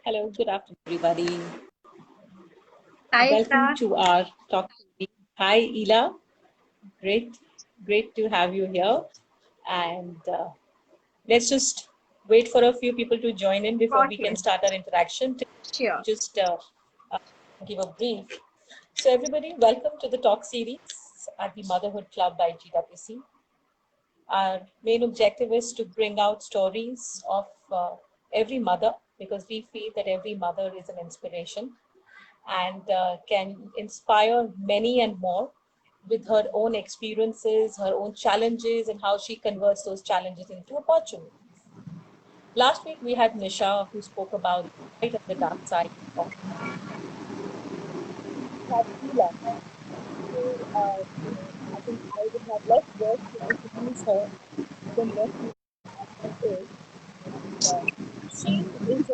Hello, good afternoon, everybody. Hi, Welcome Ika. to our talk. Hi, Ela. Great to have you here. And let's just wait for a few people to join in before Got we can you. start our interaction. To Sure. just uh, give a brief. So, everybody, welcome to the talk series at the Motherhood Club by GWC. Our main objective is to bring out stories of every mother because we feel that every mother is an inspiration and can inspire many and more with her own experiences, her own challenges, and how she converts those challenges into opportunities. Last week, we had Nisha who spoke about the light and the dark side of that Ela. So, I think I would have less words to introduce her than what she is. And she is a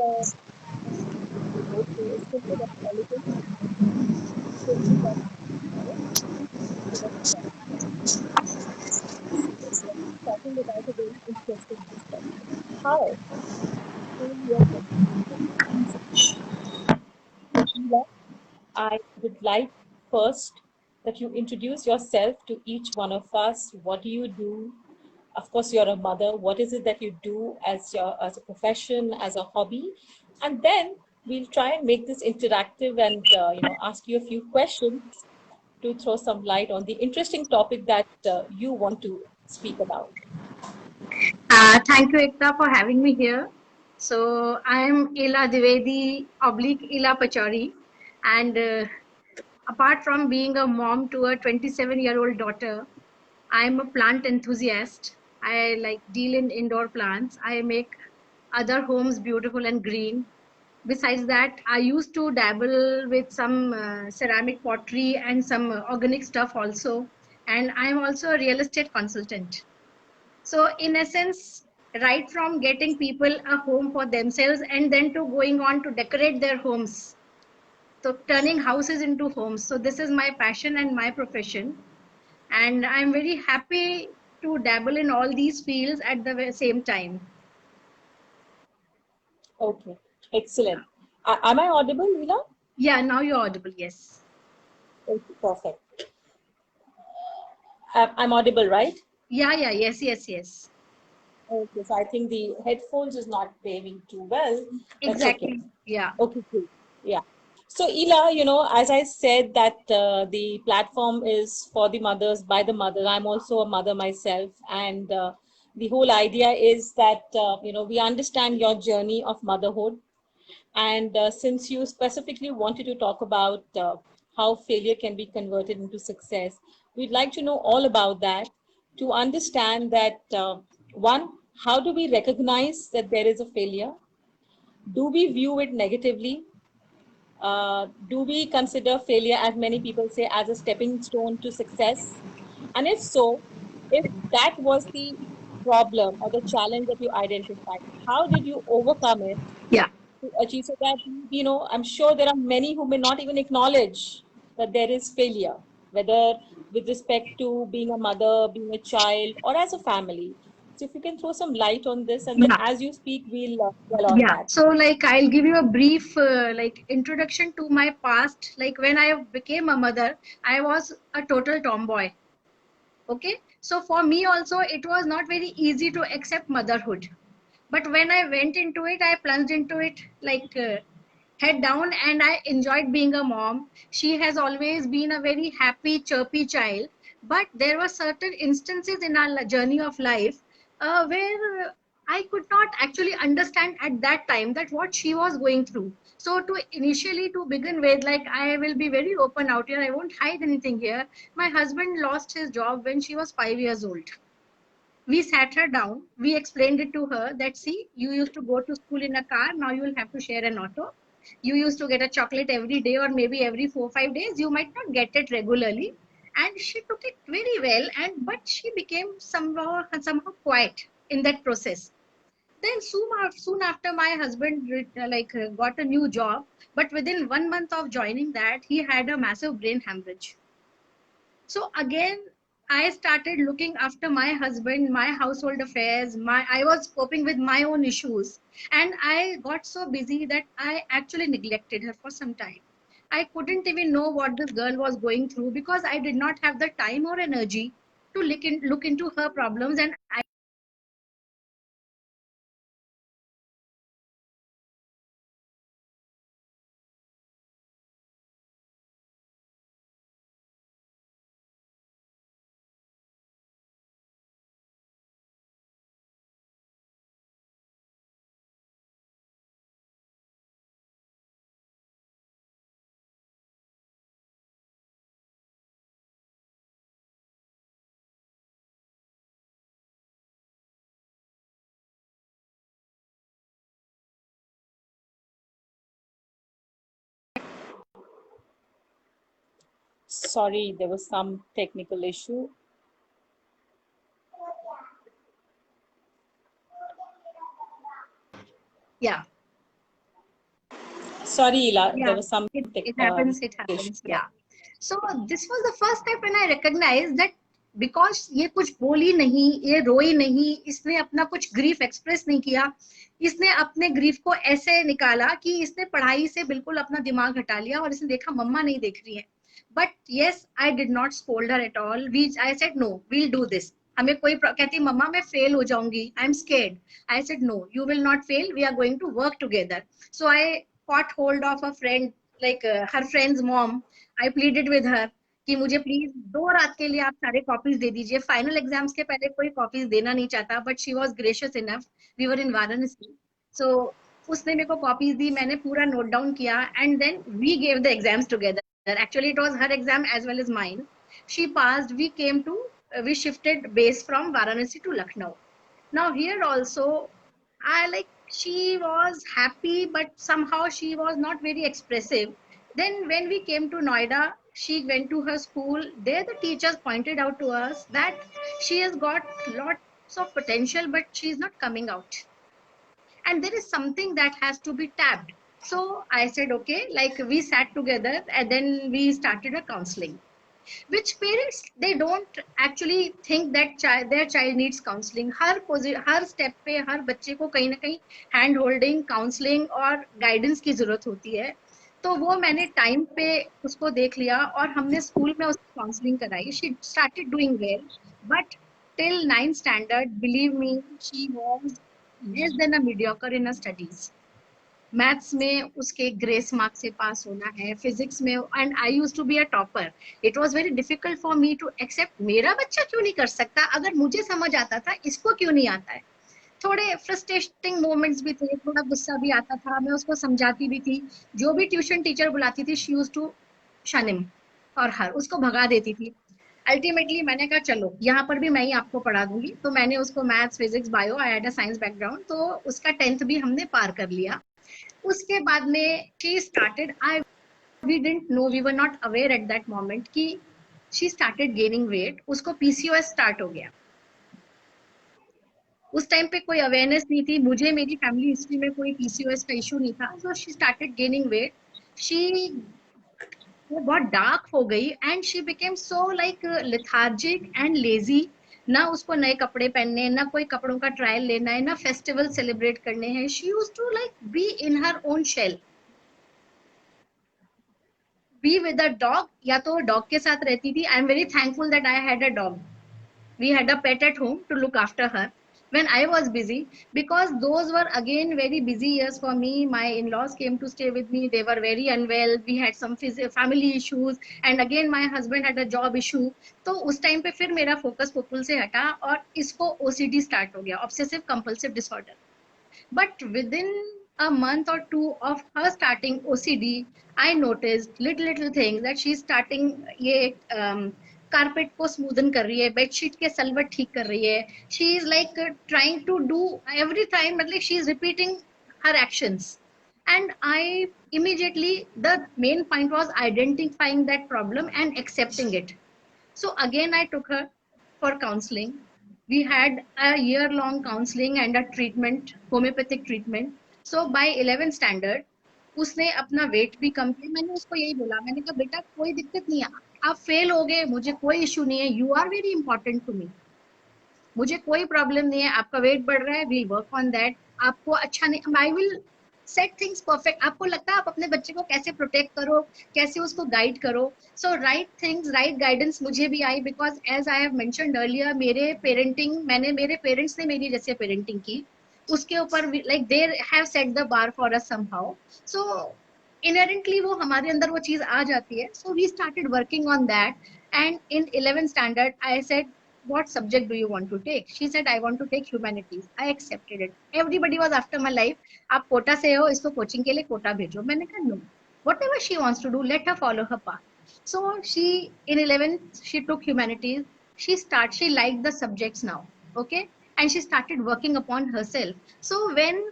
would say is simple but elegant, simple but elegant. Talking about a very interesting perspective. How failure can be so, Ela, I would like first that you introduce yourself to each one of us. What do you do? Of course, you're a mother. What is it that you do as a profession, as a hobby? And then we'll try and make this interactive and ask you a few questions to throw some light on the interesting topic that you want to speak about. Thank you, Ekta, for having me here. So, I am Ila Divedi, oblique Ila Pachori. And apart from being a mom to a 27-year-old daughter, I am a plant enthusiast. I like deal in indoor plants. I make other homes beautiful and green. Besides that, I used to dabble with some ceramic pottery and some organic stuff also. And I am also a real estate consultant. So, in essence, right from getting people a home for themselves and then to going on to decorate their homes. So, turning houses into homes. So, this is my passion and my profession. And I'm very happy to dabble in all these fields at the same time. Okay, excellent. Am I audible, Leela? Yeah, now you're audible. Yes. Okay, perfect. I'm audible, right? Yeah, yeah, yes, yes, yes. Okay, so I think the headphones is not behaving too well. That's okay. Exactly. Yeah. Okay, cool. Yeah. So, Ela, as I said that the platform is for the mothers by the mother. I'm also a mother myself, and the whole idea is that we understand your journey of motherhood. And since you specifically wanted to talk about how failure can be converted into success, we'd like to know all about that to understand that one, how do we recognize that there is a failure? Do we view it negatively? Do we consider failure, as many people say, as a stepping stone to success? And if so, if that was the problem or the challenge that you identified, how did you overcome it Yeah. to achieve so that I'm sure there are many who may not even acknowledge that there is failure, whether with respect to being a mother, being a child, or as a family. So if you can throw some light on this, and then Yeah. as you speak, we'll dwell on Yeah. that. So, like, I'll give you a brief, introduction to my past. Like, when I became a mother, I was a total tomboy. Okay. So, for me also, it was not very easy to accept motherhood. But when I went into it, I plunged into it like head down, and I enjoyed being a mom. She has always been a very happy, chirpy child. But there were certain instances in our journey of life where I could not actually understand at that time that what she was going through. So to initially to begin with, like, I will be very open out here. I won't hide anything here. My husband lost his job when she was 5 years old. We sat her down. We explained it to her that, see, you used to go to school in a car. Now you will have to share an auto. You used to get a chocolate every day or maybe every 4 5 days. You might not get it regularly. And she took it very well. But she became somehow quiet in that process. Then soon after, my husband got a new job. But within 1 month of joining that, he had a massive brain hemorrhage. So again, I started looking after my husband, my household affairs, I was coping with my own issues. And I got so busy that I actually neglected her for some time. I couldn't even know what this girl was going through because I did not have the time or energy to look into her problems. And I Sorry, there was some technical issue. yeah, Sorry, Ila, there yeah, was some it happens, it issue. happens. Yeah. So this was the first time when I recognized that because ये कुछ बोली नहीं, ये रोई नहीं, इसने अपना कुछ ग्रीफ एक्सप्रेस नहीं किया, इसने अपने ग्रीफ को ऐसे निकाला कि इसने पढ़ाई से बिल्कुल अपना दिमाग हटा लिया और इसने देखा मम्मा नहीं देख रही है. But yes, I did not scold her at all. We I said no, we'll do this. हमें कोई कहती मम्मा मैं फेल हो जाऊंगी, I am scared. I said no, you will not fail, we are going to work together. So I caught hold of a friend, like her friend's mom. I pleaded with her कि मुझे please 2 रात के लिए आप सारे copies दे दीजिए. Final exams के पहले कोई कॉपीज देना नहीं चाहता, but she was gracious enough. We were in Varanasi. So उसने मेरे को कॉपीज दी, मैंने पूरा नोट डाउन किया, and then we gave the exams together. Actually it was her exam as well as mine. She passed. We came to we shifted base from Varanasi to Lucknow. Now here also I like, she was happy, but somehow she was not very expressive. Then when we came to Noida, she went to her school. There the teachers pointed out to us that she has got lots of potential, but she is not coming out. And there is something that has to be tapped. So I said, okay, like we sat together and then we started a counseling, which parents they don't actually think that their child needs counseling. Her step पे हर बच्चे को कहीं ना कहीं hand holding, counseling और guidance की जरूरत होती है. तो वो मैंने टाइम पे उसको देख लिया और हमने स्कूल में उसकी काउंसलिंग कराई. She started doing well, but till 9th standard, believe me, she was less than a mediocre in her studies. Maths में उसके ग्रेस मार्क से पास होना है, फिजिक्स में. And I used to be a topper. It was very difficult for me to accept मेरा बच्चा क्यों नहीं कर सकता, अगर मुझे समझ आता था इसको क्यों नहीं आता है. थोड़े फ्रस्ट्रेटिंग मोमेंट्स भी थे, थोड़ा गुस्सा भी आता था, मैं उसको समझाती भी थी. जो भी ट्यूशन टीचर बुलाती थी शी यूज्ड टू शन हिम और हर, उसको भगा देती थी. अल्टीमेटली मैंने कहा चलो यहाँ पर भी मैं ही आपको पढ़ा दूंगी. तो मैंने उसको maths, physics, bio, I had a science background, तो उसका 10th भी हमने पार कर लिया. उसके बाद में she started, I we didn't know, we were not aware at that moment कि she started gaining weight. उसको PCOS स्टार्ट हो गया. उस टाइम पे कोई अवेयरनेस नहीं थी, मुझे मेरी फैमिली हिस्ट्री में कोई PCOS का इशू नहीं था. So she started gaining weight. She वो बहुत डार्क हो गई and she became so like lethargic and lazy. ना उसको नए कपड़े पहनने, ना कोई कपड़ों का ट्रायल लेना है, ना फेस्टिवल सेलिब्रेट करने हैं. She used to like be in her own shell, be with a dog, या तो डॉग के साथ रहती थी. I am very thankful that I had a dog. We had a pet at home to look after her when I was busy, because those were again very busy years for me. My in-laws came to stay with me. They were very unwell. We had some family issues, and again my husband had a job issue. तो उस time पे फिर मेरा focus Pupul से हटा और इसको OCD start हो गया, obsessive compulsive disorder. But within a month or two of her starting OCD, I noticed little things that she's starting ये कारपेट को स्मूदन कर रही है, बेडशीट के सलवट ठीक कर रही है. She is like trying to do every time, मतलब she is repeating her actions. And I immediately, the main point was identifying that problem and accepting it. So again I took her for counseling. We had a year long counseling and a treatment, homeopathic treatment. So by 11th standard उसने अपना wait भी कम किया. मैंने उसको यही बोला, मैंने कहा बेटा कोई दिक्कत नहीं है, आप फेल हो गए, मुझे कोई इशू नहीं है, you are very important to me, मुझे कोई प्रॉब्लम नहीं है, आपका वेट बढ़ रहा है, वील वर्क ऑन दैट, आपको अच्छा नहीं, I will set things perfect, आपको लगता है आप अपने बच्चे को कैसे प्रोटेक्ट करो, कैसे उसको गाइड करो, so right things, right guidance मुझे भी आई, because as I have mentioned earlier, मेरे पेरेंटिंग, मैंने, मेरे पेरेंट्स ने मेरी जैसे पेरेंटिंग की, उसके ऊपर like they have set the bar for us somehow, so inherently वो हमारे अंदर वो चीज आ जाती है, so we started working on that, and in 11th standard I said, what subject do you want to take? She said, I want to take humanities. I accepted it. Everybody was after my life, आप कोटा से हो, इसको coaching के लिए कोटा भेजो, मैंने कहा no, whatever she wants to do, let her follow her path. So she, in 11th she took humanities, she liked the subjects now, okay, and she started working upon herself. So when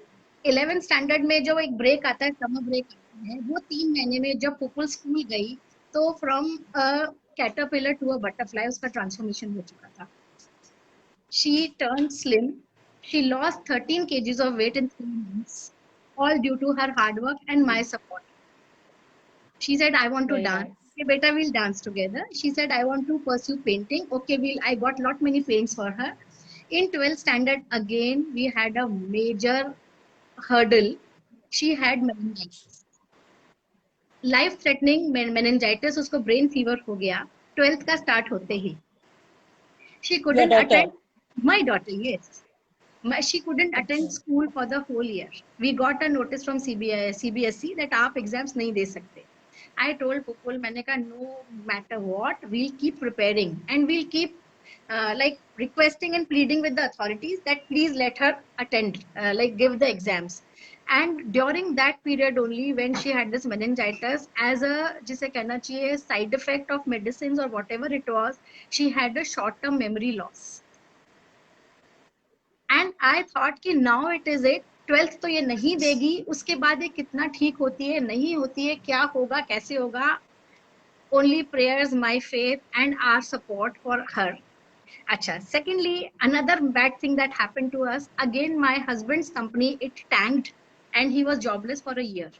11th standard में जो एक break आता है, summer break आता है, वो 3 महीने में जब पुपुल स्कूल गई, तो from caterpillar to a butterfly उसका ट्रांसफॉर्मेशन हो चुका था. She turned slim. She lost 13 kgs of weight in 3 months, all due to her hard work and my support. She said, I want to Very dance. nice. Okay, beta, we'll dance together. She said, I want to pursue painting. Okay, I got lot many paints for her. In 12th standard, again, we had a major hurdle. She had meningitis. Life threatening meningitis, उसको brain fever हो गया 12th का start होते ही. She Your couldn't daughter. attend. My daughter, yes. She couldn't attend Okay. school for the whole year. We got a notice from CBSE that आप exams नहीं दे सकते. I told Pupul, मैंने कहा no matter what, we'll keep preparing and we'll keep like requesting and pleading with the authorities that please let her attend, like give the exams. And during that period only, when she had this meningitis, as a जिसे कहना चाहिए side effect of medicines or whatever it was, she had a short-term memory loss. And I thought कि now it is it, 12th तो ये नहीं देगी, उसके बाद ये कितना ठीक होती है नहीं होती है, क्या होगा कैसे होगा, only prayers, my faith and our support for her. अच्छा, secondly, another bad thing that happened to us, again my husband's company, it tanked and he was jobless for a year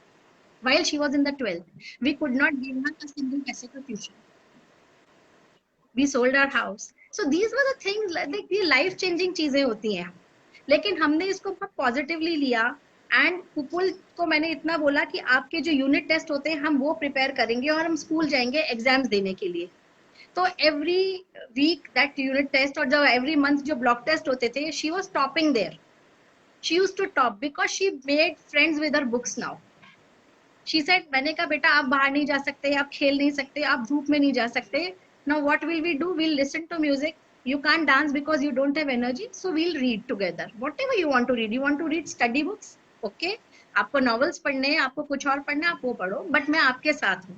while she was in the 12th. We could not give her a single paise ka tuition. We sold our house. So these were the things, like ये life changing चीजें होती हैं, लेकिन हमने इसको बहुत positively लिया. And Pupul को मैंने इतना बोला कि आपके जो यूनिट टेस्ट होते हैं हम वो प्रिपेयर करेंगे और हम स्कूल जाएंगे एग्जाम्स देने के लिए. तो every week that unit test, और जो एवरी मंथ जो ब्लॉक टेस्ट होते थे, she was topping there. She used to top because she made friends with her books now. She said, मैंने कहा बेटा आप बाहर नहीं जा सकते, आप खेल नहीं सकते, आप धूप में नहीं जा सकते. Now what will we do? We'll listen to music. You can't dance because you don't have energy, so we'll read together. Whatever you want to read. You want to read study books? Okay. आपको novels पढ़ने हैं, आपको कुछ और पढ़ना है, आप वो पढ़ो, but मैं आपके साथ हूँ.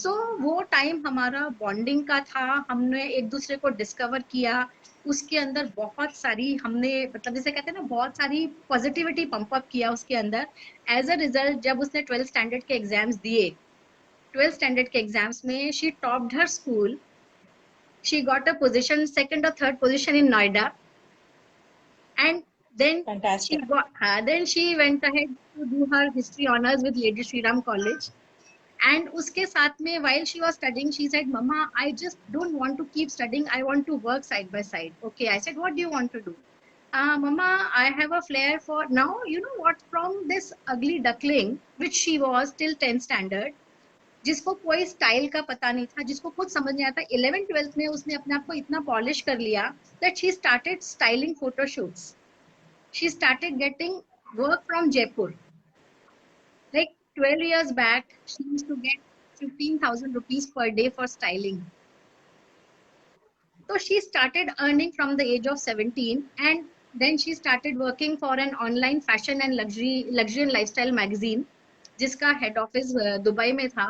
So वो टाइम हमारा बॉन्डिंग का था, हमने एक दूसरे को डिस्कवर किया, उसके अंदर बहुत सारी हमने, मतलब जैसे कहते हैं ना, बहुत सारी पॉजिटिविटी पंप अप किया उसके अंदर. एज अ रिजल्ट जब उसने 12th स्टैंडर्ड के एग्जाम्स दिए, 12th स्टैंडर्ड के एग्जाम्स में she topped her school. She got a position, second or third position in Noida, and then Fantastic. she went ahead to do her history honors with Lady Shri Ram College. And uske साथ में, while she was studying, she said, Mama, I just don't want to keep studying, I want to work side by side. Okay, I said, what do you want to do? Mama, I have a flair for, now you know what, from this ugly duckling which she was till 10th standard, जिसको कोई style का पता नहीं था, जिसको कुछ समझ नहीं आता, 11th-12th में उसने अपने आप को इतना पॉलिश कर लिया that she started styling photo shoots. She started getting work from Jaipur. Like 12 years back, she used to get 15,000 rupees per day for styling. So she started earning from the age of 17, and then she started working for an online fashion and luxury and lifestyle magazine, जिसका head office Dubai में था.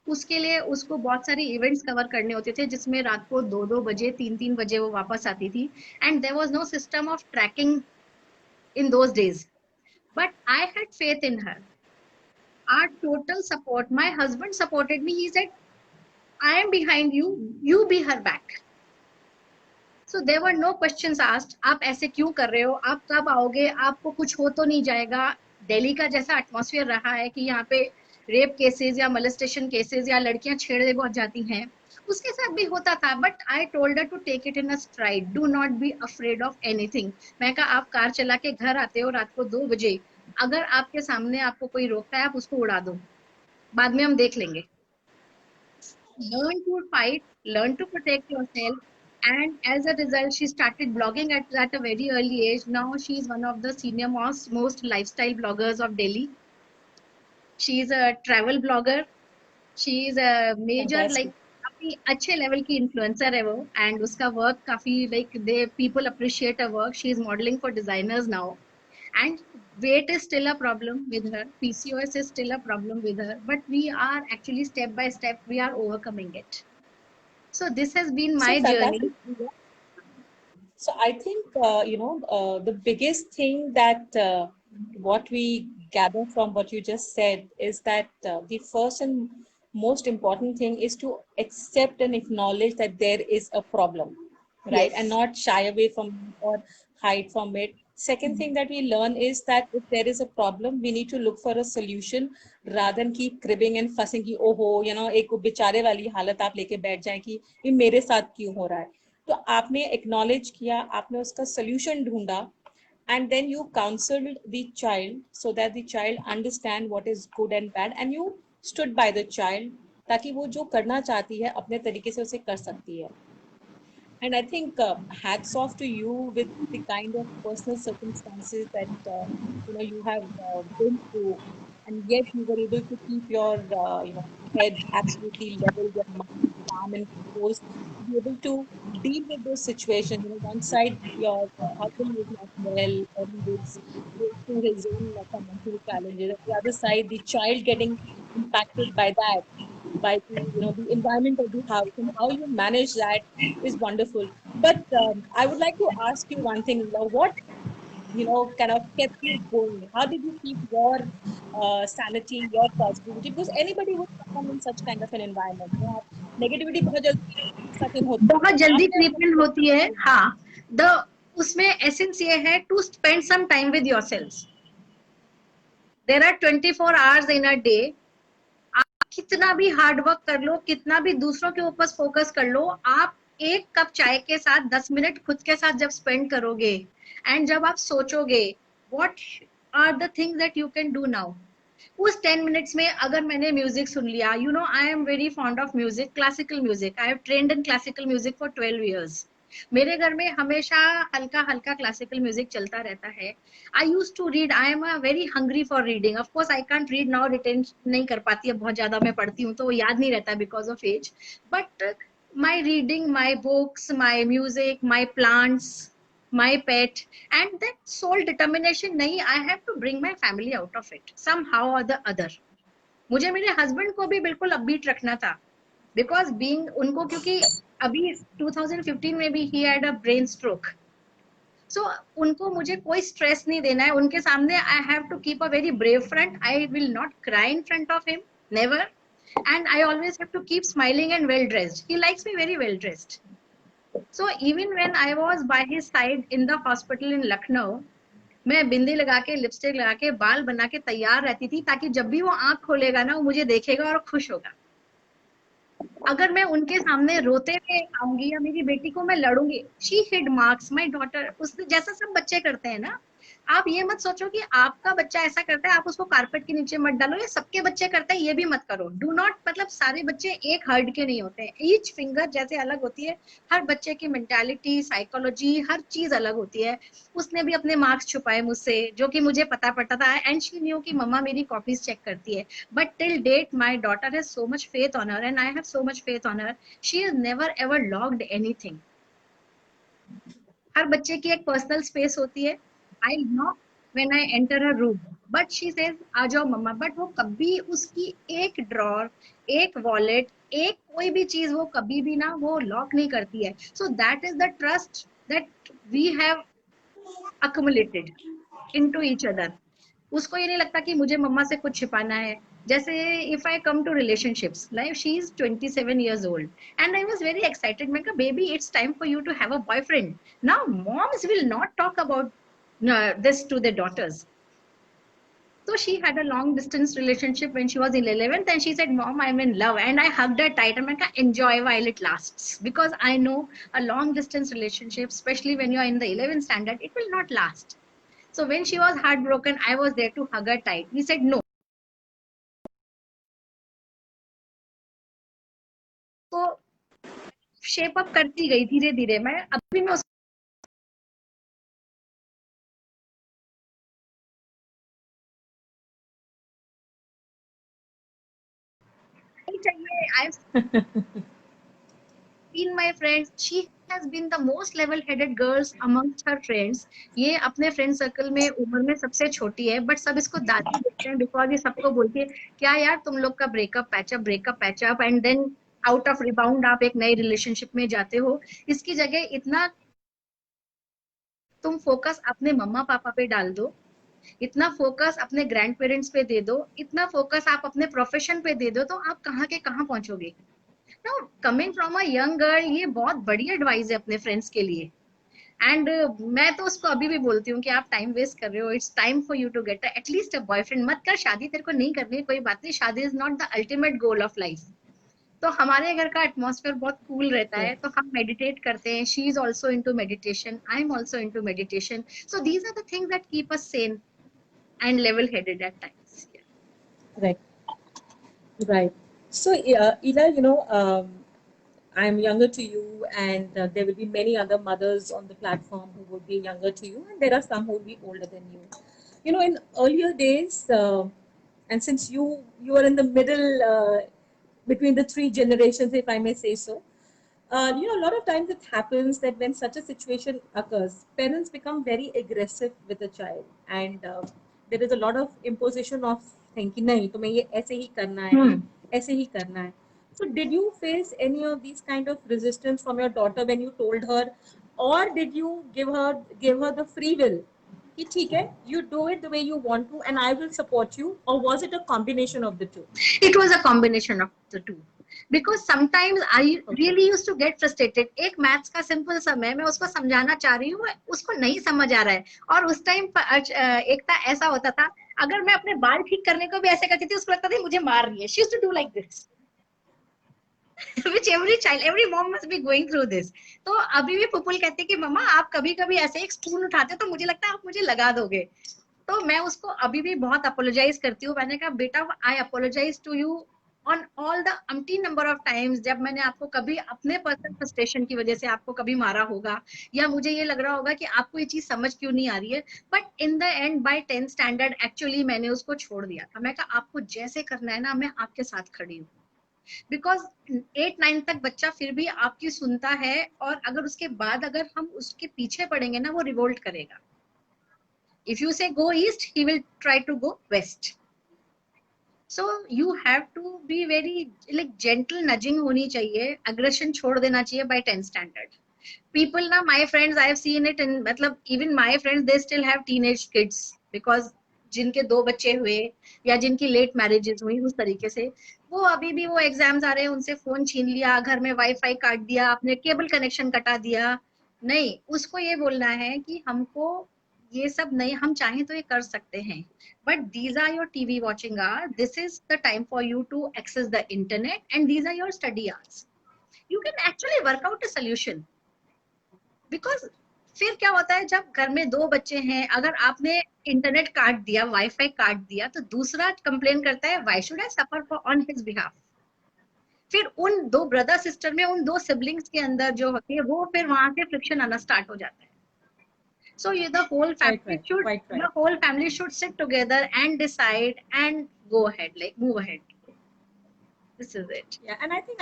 उसके लिए उसको बहुत सारी events cover करने होते थे, जिसमें रात को 2-2 बजे 3-3 बजे वो वापस आती थी. And there was no system of tracking in those days, but I had faith in her. Our total support, my husband supported me. He said, I am behind you, you be her back. So there were no questions asked. आप ऐसे क्यों कर रहे हो, आप कब आओगे, आपको कुछ हो तो नहीं जाएगा. दिल्ली का जैसा एटमॉस्फेयर रहा है कि यहाँ पे रेप केसेस या मोलेस्टेशन केसेस या लड़कियां छेड़े बहुत जाती हैं, उसके साथ भी होता था, but I told her to take it in a stride, do not be afraid of anything. मैं कहा आप कार चला के घर आते हो रात को 2 बजे, अगर आपके सामने आपको कोई रोकता है आप उसको उड़ा दो, बाद में हम देख लेंगे। Learn to fight, learn to protect yourself. And as a result, she started blogging at a very early age. Now she is one of the senior most lifestyle bloggers of Delhi. She is a travel blogger. She is a major Fantastic. like काफी अच्छे level की influencer है वो, and उसका work काफी like they people appreciate her work. She is modelling for designers now. And weight is still a problem with her, PCOS is still a problem with her, but we are actually step by step we are overcoming it. So this has been my So journey. fantastic. So I think the biggest thing that what we gather from what you just said is that the first and most important thing is to accept and acknowledge that there is a problem, right, and Yes. not shy away from it or hide from it. Second thing that we learn is that if there is a problem, we need to look for a solution rather than keep cribbing and fussing कि ओहो एक बेचारे वाली हालत आप लेके बैठ जाए कि ये मेरे साथ क्यों हो रहा है. तो आपने एक्नॉलेज किया, आपने उसका सोल्यूशन ढूंढा, and then you counselled the child so that the child understand what is good and bad, and you stood by the child ताकि वो जो करना चाहती है अपने तरीके से उसे कर सकती है. And I think hats off to you with the kind of personal circumstances that you have been through, and yet you were able to keep your head absolutely level, your mind calm and composed, to be able to deal with those situations. One side your husband was not well, or he was going through his own financial challenges. On the other side, the child getting impacted by that, by the environment of the house, and how you manage that is wonderful. But I would like to ask you one thing, Leela. What kind of kept you going? How did you keep your sanity, your positivity? Because anybody would come in such kind of an environment. Negativity बहुत जल्दी suck in होती है. बहुत तो जल्दी आपने अपना creep in कैसे होती है, control किया? हाँ. द उसमें एसेंस ये है to spend some time with yourself. There are 24 hours in a day. आप कितना भी हार्ड वर्क कर लो, कितना भी दूसरों के ऊपर फोकस कर लो, आप एक कप चाय के साथ 10 मिनट खुद के साथ जब स्पेंड करोगे, एंड जब आप सोचोगे what are the things that you can do now, उस 10 मिनट्स में अगर मैंने म्यूजिक सुन लिया, I am very fond of music, classical music. I have trained in classical music for 12 years. मेरे घर में हमेशा हल्का हल्का क्लासिकल म्यूजिक चलता रहता है. I used to read, I am a very hungry for reading. Of course I can't read now, retain नहीं कर पाती है, बहुत ज्यादा मैं पढ़ती हूँ तो वो याद नहीं रहता because of age. But my reading, my books, my music, my plants, my pet, and that sole determination, nahi, I have to bring my family out of it somehow or the other. मुझे मेरे husband को भी बिल्कुल upbeat रखना था, because being उनको, क्योंकि अभी 2015 में भी he had a brain stroke. So उनको मुझे कोई स्ट्रेस नहीं देना है उनके सामने. I have to keep a very brave front. I will not cry in front of him, never. And I always have to keep smiling and well dressed. He likes me very well dressed. So even when I was by his side in the hospital in Lucknow, मैं बिंदी लगा के, lipstick लगा के, बाल बना के तैयार रहती थी, ताकि जब भी वो आंख खोलेगा ना, वो मुझे देखेगा और खुश होगा. अगर मैं उनके सामने रोते हुए आऊंगी या मेरी बेटी को मैं लड़ूंगी, she hid marks my daughter, उसने जैसा सब बच्चे करते हैं ना. आप ये मत सोचो कि आपका बच्चा ऐसा करता है आप उसको कारपेट के नीचे मत डालो, या सबके बच्चे करते हैं ये भी मत करो. डू नॉट, मतलब सारे बच्चे एक हर्ड के नहीं होते हैं, ईच फिंगर जैसे अलग होती है. हर बच्चे की मेंटालिटी, साइकोलॉजी, हर चीज अलग होती है. उसने भी अपने मार्क्स छुपाए मुझसे, जो कि मुझे पता पड़ता था, एंड शी न्यू कि मम्मा मेरी कॉपीज चेक करती है. But till date, my daughter has so much faith on her, and I have so much faith on her. She has never ever logged anything. हर बच्चे की एक पर्सनल स्पेस होती है. I knock when I enter a room, but she says आ जाओ मम्मा. But वो कभी उसकी एक ड्रॉर, एक वॉलेट, एक कोई भी चीज वो कभी भी ना वो लॉक नहीं करती है. So that is the trust that we have accumulated into each other. उसको ये नहीं लगता कि मुझे मम्मा से कुछ छिपाना है. जैसे if I come to relationships, like she is 27 years old and I was very excited. मैं कहा baby, it's time for you to have a boyfriend. Now moms will not talk about this to their daughters. So she had a long distance relationship when she was in 11th, and she said, "Mom, I'm in love." And I hugged her tight and I said, "Enjoy while it lasts." Because I know a long distance relationship, especially when you're in the 11th standard, it will not last. So when she was heartbroken, I was there to hug her tight. We said, "No." So shape up करती गई धीरे धीरे. मैं अभी मैं उसको चाहिए. I've seen my friends. She has been the most level-headed girls amongst her friends. ये अपने फ्रेंड सर्कल में उम्र में सबसे छोटी है, बट सब इसको दादी बोलते हैं बिकॉज ये सबको बोलती है क्या यार तुम लोग का breakup patch up and then out of rebound आप एक नई रिलेशनशिप में जाते हो. इसकी जगह इतना तुम फोकस अपने मम्मा पापा पे डाल दो, इतना फोकस अपने ग्रैंड पेरेंट्स पे दे दो, इतना फोकस आप अपने प्रोफेशन पे दे दो, तो आप कहाँ के कहाँ पहुंचोगे. No, coming from a young girl, ये बहुत बड़ी एडवाइस है अपने फ्रेंड्स के लिए. एंड मैं तो उसको अभी भी बोलती हूँ कि आप टाइम वेस्ट कर रहे हो. It's time for you to get at least a boyfriend. मत कर शादी, तेरे को नहीं करनी है कोई बात नहीं. शादी is not the ultimate goal of life. तो हमारे घर का एटमॉस्फेयर बहुत कूल रहता है, तो हम मेडिटेट करते हैं. She is also into meditation, I am also into meditation. So these are the things that keep us sane and level headed at times. Right. Right. So, Ela, I'm younger to you, and there will be many other mothers on the platform who would be younger to you, and there are some who will be older than you. In earlier days, and since you are in the middle between the three generations, if I may say so, a lot of times it happens that when such a situation occurs, parents become very aggressive with the child, and there is a lot of imposition of thinking, नहीं तुम्हें ये ऐसे ही करना है, ऐसे ही करना है. So did you face any of these kind of resistance from your daughter when you told her, or did you give her the free will? कि ठीक है, you do it the way you want to, and I will support you, or was it a combination of the two? It was a combination of the two. Because sometimes I really used to get frustrated. एक maths का simple सम है, मैं उसको समझाना चाह रही हूँ, उसको नहीं समझ आ रहा है. और उस टाइम एकता ऐसा होता था, अगर मैं अपने बाल ठीक करने को भी ऐसे करती थी, उसको लगता था मुझे मार रही है. She used to do like this. Which every mom must be going through this. तो अभी भी पुपुल कहते कि मम्मा आप कभी कभी ऐसे एक स्पून उठाते हो तो मुझे लगता है आप मुझे लगा दोगे. तो मैं उसको अभी भी बहुत अपोलोजाइज करती हूँ. मैंने कहा बेटा I apologise to you on all the umpteen number of times जब मैंने आपको कभी अपने पर्सनल फ्रस्ट्रेशन की वजह से आपको कभी मारा होगा, या मुझे ये लग रहा होगा कि आपको ये चीज समझ क्यों नहीं आ रही है. But in the end by 10th standard actually मैंने उसको छोड़ दिया था. मैं कहा आपको जैसे करना है ना, मैं आपके साथ खड़ी हूँ. बिकॉज 8-9 तक बच्चा फिर भी आपकी सुनता है, और अगर उसके बाद अगर हम उसके पीछे पड़ेंगे ना, वो रिवोल्ट करेगा. If you say go east, he will try to go west. So you have to be very like gentle nudging होनी चाहिए. Aggression छोड़ देना चाहिए by 10th standard. People ना, my friends, I have seen it in, मतलब even my friends, they still have teenage kids because जिनके 2 बच्चे हुए या जिनकी लेट मैरिजेस हुई, उस तरीके से वो अभी भी वो एग्जाम्स आ रहे हैं, उनसे फोन छीन लिया, घर में वाईफाई काट दिया, अपने केबल कनेक्शन कटा दिया. नहीं, उसको ये बोलना है कि हमको ये सब नहीं, हम चाहें तो ये कर सकते हैं, but these are your TV watching hours. This is the time for you to access the internet, and these are your study hours. You can actually work out a solution. Because फिर क्या होता है जब घर में 2 बच्चे हैं, अगर आपने इंटरनेट काट दिया, वाईफाई काट दिया, तो दूसरा कंप्लेन करता है why should I suffer for on his behalf. फिर उन 2 ब्रदर सिस्टर में, उन 2 सिबलिंग्स के अंदर जो होती है, वो फिर वहां से फ्रिक्शन आना स्टार्ट हो जाता है. So the whole Quite family right, should, quite right. the whole family should sit together and decide and go ahead, like move ahead. This is it. Yeah, and I think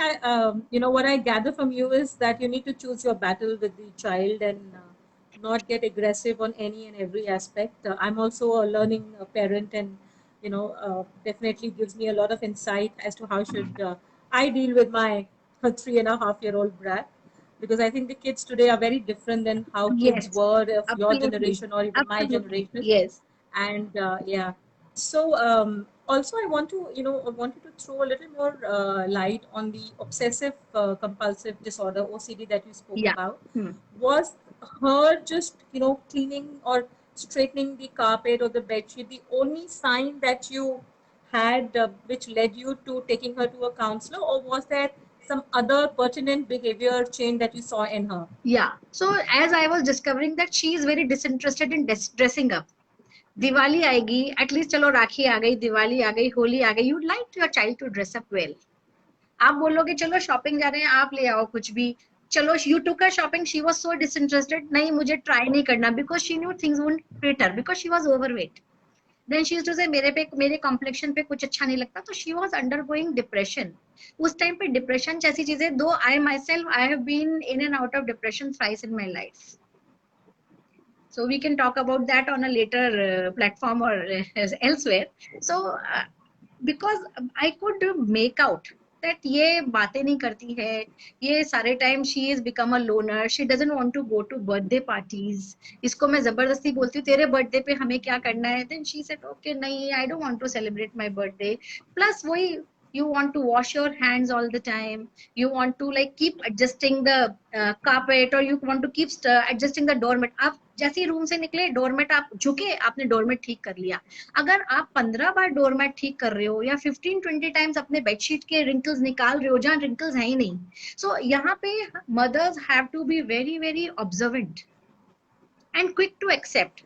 what I gather from you is that you need to choose your battle with the child and not get aggressive on any and every aspect. I'm also a learning parent, and definitely gives me a lot of insight as to how should I deal with my 3.5-year-old brat, because I think the kids today are very different than how kids Yes, were of your absolutely, generation or even my absolutely. generation. Yes. And yeah, so also I want to I wanted to throw a little more light on the obsessive compulsive disorder, OCD, that you spoke Yeah. about. Hmm. Was her just cleaning or straightening the carpet or the bed sheet the only sign that you had which led you to taking her to a counselor, or was there some other pertinent behavior change that you saw in her? Yeah. So as I was discovering that she is very disinterested in dressing up. Diwali आएगी, at least चलो राखी आ गई, दिवाली आ गई, होली आ गई, you like your child to dress up well. आप बोलोगे चलो shopping जा रहे हैं, आप ले आओ कुछ भी, चलो you took her shopping, she was so disinterested, नहीं मुझे ट्राई नहीं करना, because she new things won't fit her, because she was overweight. Then she used to say मेरे कॉम्प्लेक्शन पे कुछ अच्छा नहीं लगता, तो शी वाज अंडरगोइंग डिप्रेशन. उस टाइम पे डिप्रेशन जैसी चीजें, though I myself I have been in and out of depression thrice in my life. So we can talk about that on a later platform or elsewhere. So because I could make out that ये बातें नहीं करती है, ये सारे time she is become a loner, she doesn't want to go to birthday parties. इसको मैं जबरदस्ती बोलती हूँ तेरे बर्थडे पे हमें क्या करना है, then she said okay नहीं, I don't want to celebrate my birthday. Plus वही, you want to wash your hands all the time, you want to like keep adjusting the carpet, or you want to keep adjusting the doormat. आप जैसे ही room से निकले, doormat आप झुके, आपने doormat ठीक कर लिया. अगर आप 15 बार डोरमेट ठीक कर रहे हो, या 15-20 टाइम्स अपने बेडशीट के रिंकल्स निकाल रहे हो जहां रिंकल्स है ही नहीं, सो यहाँ पे mothers have to be very very observant and quick to accept.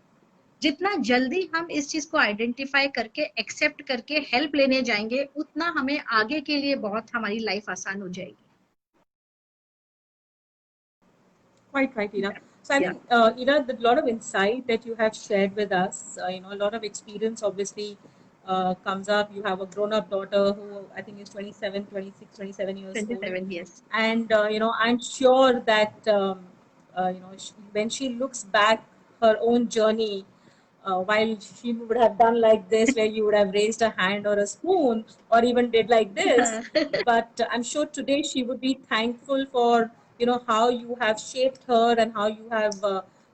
जितना जल्दी हम इस चीज को आइडेंटिफाई करके एक्सेप्ट करके हेल्प लेने जाएंगे, उतना हमें आगे के लिए बहुत हमारी लाइफ आसान हो जाएगी. Quite right, Ira. So I think, Ira, the lot of insight that you have shared with us, a lot of experience obviously comes up. You have a grown-up daughter who I think is 27, 26, 27 years 27, old. yes. And, I'm sure that, when she looks back her own journey, while she would have done like this, where you would have raised a hand or a spoon, or even did like this, but I'm sure today she would be thankful for how you have shaped her and how you have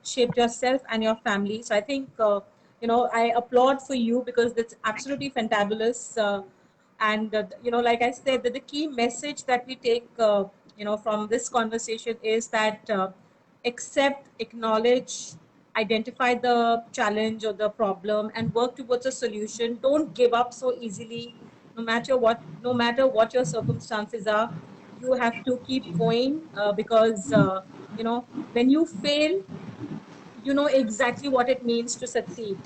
shaped yourself and your family. So I think I applaud for you, because that's absolutely fantabulous. And like I said, that the key message that we take from this conversation is that accept, acknowledge, identify the challenge or the problem, and work towards a solution. Don't give up so easily, no matter what your circumstances are. You have to keep going, because when you fail, you know exactly what it means to succeed.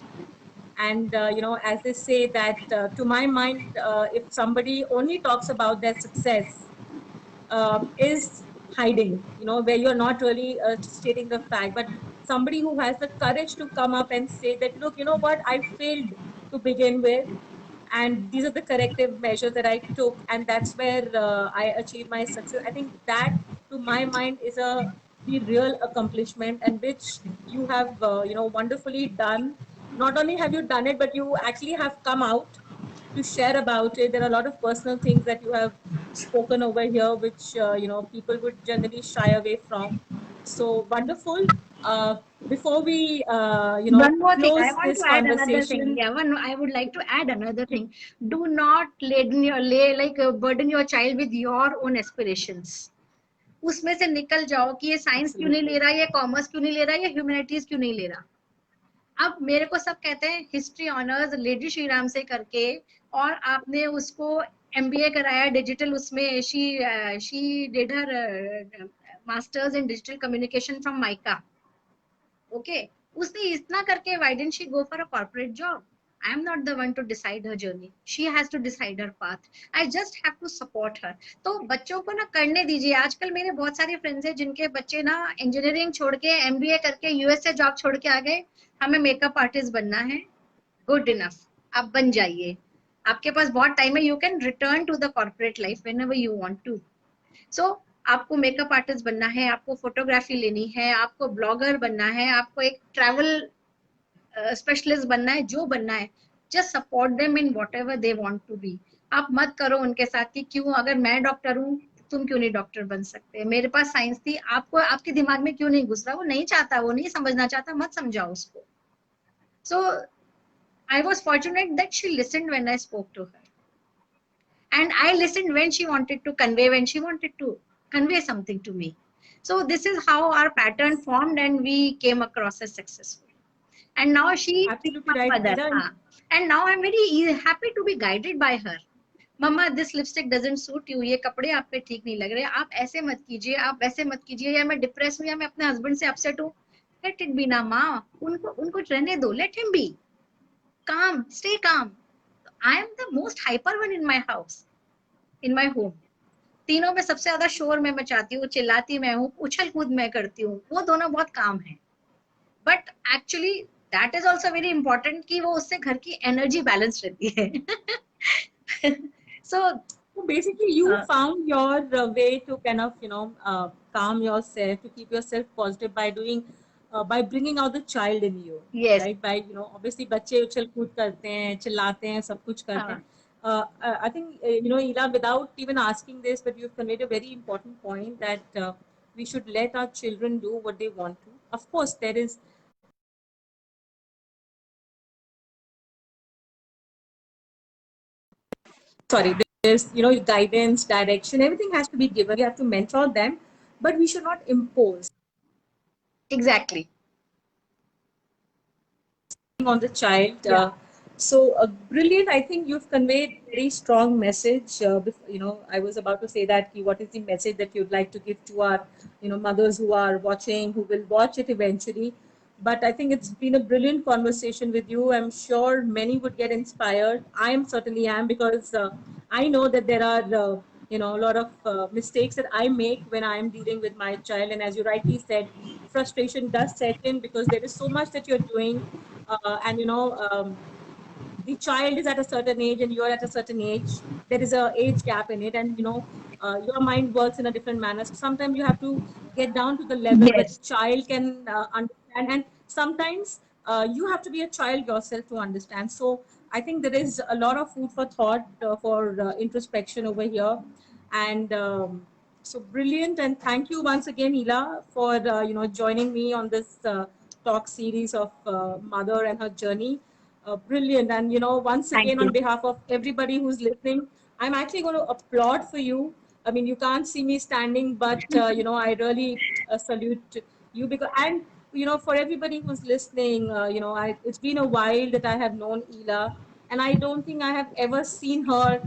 And as they say that, to my mind, if somebody only talks about their success, is hiding, where you're not really stating the fact. But somebody who has the courage to come up and say that, look, you know what, I failed to begin with, and these are the corrective measures that I took, and that's where I achieved my success. I think that, to my mind, is the real accomplishment, and which you have wonderfully done. Not only have you done it, but you actually have come out to share about it. There are a lot of personal things that you have spoken over here, which people would generally shy away from. So wonderful. Before we One more thing, I close want this to add another thing. conversation. Yeah, I would like to add another thing. Do not burden your child with your own aspirations. उसमें से निकल जाओ कि ये science क्यों नहीं ले रहा, ये कॉमर्स क्यों नहीं ले रहा, ये ह्यूमैनिटीज क्यों नहीं ले रहा. अब मेरे को सब कहते हैं हिस्ट्री ऑनर्स लेडी श्रीराम से करके, और आपने उसको एमबीए कराया डिजिटल, उसमें she did her masters in digital communication from mica. Okay, उसने इतना करके why didn't she go for a corporate job? I am not the one to decide her journey. She has to decide her path. I just have to support her. तो बच्चों को ना करने दीजिए. आजकल मेरे बहुत सारे फ्रेंड्स हैं जिनके बच्चे ना इंजीनियरिंग छोड़ के एमबीए करके यूएस से जॉब छोड़ के आ गए, हमें मेकअप आर्टिस्ट बनना है. गुड इनफ, आप बन जाइए, आपके पास बहुत टाइम है. You can return to the corporate life whenever you want to. So आपको मेकअप आर्टिस्ट बनना है, आपको फोटोग्राफी लेनी है, आपको ब्लॉगर बनना है, आपको एक ट्रैवल स्पेशलिस्ट बनना है, जो बनना है, just support them in whatever they want to be. आप मत करो उनके साथ कि क्यों, अगर मैं डॉक्टर हूँ तुम क्यों नहीं डॉक्टर बन सकते, मेरे पास साइंस थी, आपको आपके दिमाग में क्यों नहीं घुस रहा, वो नहीं चाहता, वो नहीं समझना चाहता, मत समझाओ उसको. सो I was fortunate that she listened when I spoke to her, and I listened when she wanted to convey, when she wanted to convey something to me. So this is how our pattern formed and we came across as successful. and now she is Absolutely my right, mother. Ira. And now I'm very happy to be guided by her. मम्मा this lipstick doesn't suit you, ये कपड़े आप पे ठीक नहीं लग रहे, आप ऐसे मत कीजिए, आप ऐसे मत कीजिए, या मैं डिप्रेस हूँ या मैं अपने हस्बैंड से अपसेट हूँ, लेट इट बी ना माँ, उनको उनको रहने दो, लेट हिम बी काम, stay calm. I am the most hyper one in my house, in my home. तीनों में सबसे ज्यादा शोर मैं मचाती हूँ, चिल्लाती मैं हूँ, उछल कूद मैं करती हूँ, वो दोनों बहुत काम है. But actually that is also very important कि वो उससे घर की एनर्जी बैलेंस रहती है. सो So basically, you found your way to kind of, calm yourself, to keep yourself positive by doing, by bringing out the child in you, yes. right? By, obviously, बच्चे उछल कूद करते हैं, चिल्लाते हैं, सब कुछ करते हैं. I think, Ila, without even asking this, but you've conveyed a very important point that we should let our children do what they want to. Of course, there is sorry, there's guidance, direction, everything has to be given. We have to mentor them, but we should not impose Exactly. on the child. Yeah. So brilliant. I think you've conveyed very strong message. I was about to say that what is the message that you'd like to give to our mothers who are watching, who will watch it eventually. But I think it's been a brilliant conversation with you. I'm sure many would get inspired. I am certainly am, because I know that there are a lot of mistakes that I make when I am dealing with my child. And as you rightly said, frustration does set in because there is so much that you're doing, and the child is at a certain age and you're at a certain age. There is a age gap in it, and your mind works in a different manner. So sometimes you have to get down to the level where the Yes. child can understand, and sometimes you have to be a child yourself to understand. So I think there is a lot of food for thought, for introspection over here. And so brilliant, and thank you once again, Ila, for joining me on this talk series of mother and her journey. Brilliant. And once Thank again, on you. behalf of everybody who's listening, I'm actually going to applaud for you. I mean, you can't see me standing, but I really salute you, because, and for everybody who's listening, it's been a while that I have known Ela, and I don't think I have ever seen her,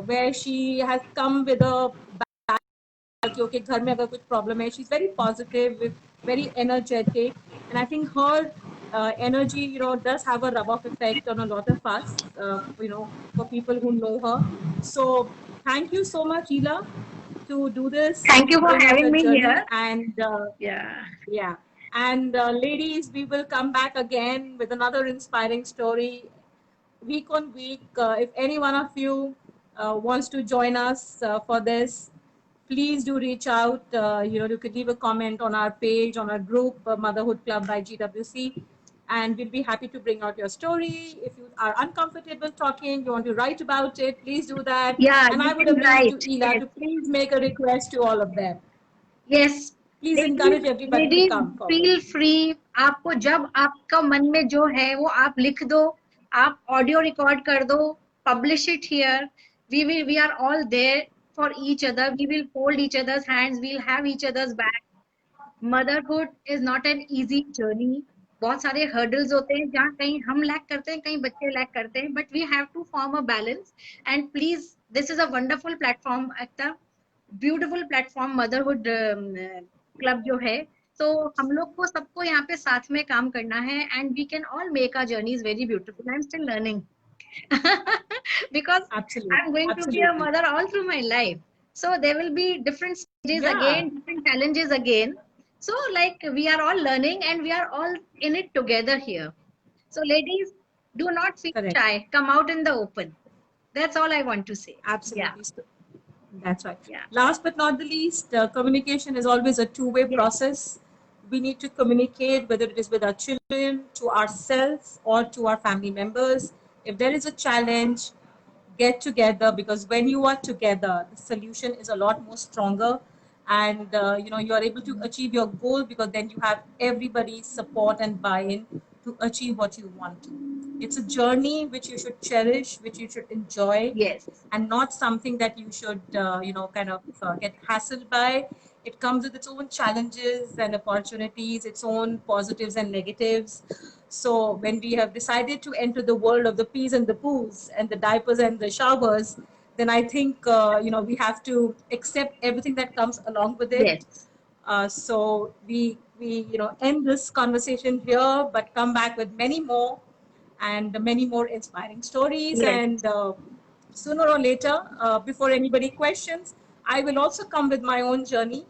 where she has come with a कि okay, घर में अगर कुछ problem है, she's very positive, very energetic, and I think her energy, does have a rub-off effect on a lot of us, for people who know her. So thank you so much, Ela, to do this, Thank you to for bring out having your me journey, here. and Yeah. yeah. And ladies, we will come back again with another inspiring story week on week. If any one of you wants to join us for this, please do reach out. You could leave a comment on our page, on our group, Motherhood Club by GWC, and we'll be happy to bring out your story. If you are uncomfortable talking, you want to write about it, please do that. Yeah, And you I would can appeal write. to Ela Yes. to please make a request to all of them. Yes. Please Ladies, encourage everybody to ladies, come forward. feel free. आपको जब आपका मन में जो है वो आप लिख दो, आप ऑडियो रिकॉर्ड कर दो, publish it here. We are all there for each other. We will hold each other's hands. We'll have each other's back. Motherhood is not an easy journey. बहुत सारे hurdles होते हैं जहाँ कहीं हम लैक करते हैं, कहीं बच्चे लैक करते हैं, but we have to form a balance. And please, this is a wonderful platform, Ekta, beautiful platform, motherhood club जो है. So हम लोग को सबको यहाँ पे साथ में काम करना है, and we can all make our journeys very beautiful. I'm still learning because Absolutely. I'm going to be a Absolutely. mother all through my life. So there will be different stages Yeah. again, different challenges again. So like we are all learning and we are all in it together here. So ladies, do not feel Correct. shy. Come out in the open. That's all I want to say. Yeah. Absolutely. That's right. Yeah. Last but not the least, communication is always a two-way Yes. process. We need to communicate, whether it is with our children, to ourselves, or to our family members. If there is a challenge, get together, because when you are together, the solution is a lot more stronger, and you are able to achieve your goal, because then you have everybody's support and buy-in to achieve what you want to. It's a journey which you should cherish, which you should enjoy, Yes. and not something that you should kind of get hassled by. It comes with its own challenges and opportunities, its own positives and negatives. So when we have decided to enter the world of the peas and the poos and the diapers and the showers, then I think we have to accept everything that comes along with it. Yes. So we end this conversation here, but come back with many more and many more inspiring stories. Yes. And sooner or later, before anybody questions, I will also come with my own journey.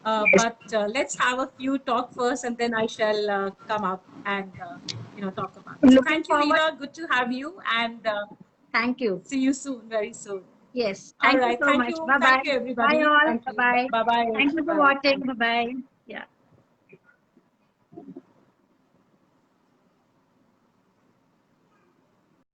But let's have a few talk first, and then I shall come up and talk about it. So Looking thank you, forward. Leela. Good to have you, and Thank you. see you soon, very soon. Yes. All Thank you right. so much. Bye bye. Thank you, Bye everybody. all. Thank Bye you. bye. Bye bye. Thank you for Bye. watching. Bye bye.